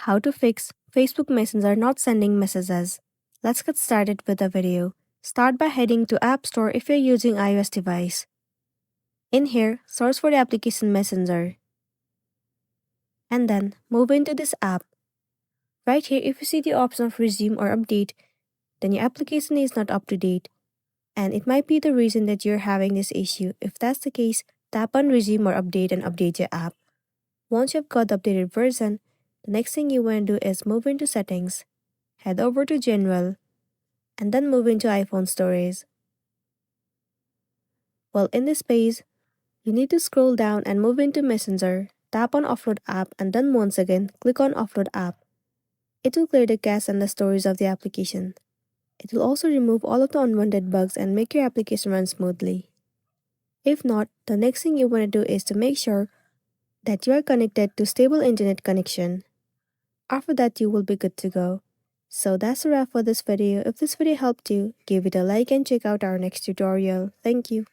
How to fix Facebook Messenger not sending messages. Let's get started with the video. Start by heading to App Store if you're using iOS device. In here, search for the application Messenger. And then move into this app. Right here, if you see the option of resume or update, then your application is not up to date. And it might be the reason that you're having this issue. If that's the case, tap on resume or update and update your app. Once you've got the updated version, the next thing you want to do is move into settings, head over to general, and then move into iPhone storage. Well, in this page, you need to scroll down and move into Messenger, tap on offload app, and then once again, click on offload app. It will clear the cache and the storage of the application. It will also remove all of the unwanted bugs and make your application run smoothly. If not, the next thing you want to do is to make sure that you are connected to stable internet connection. After that, you will be good to go. So that's a wrap for this video. If this video helped you, give it a like and check out our next tutorial. Thank you.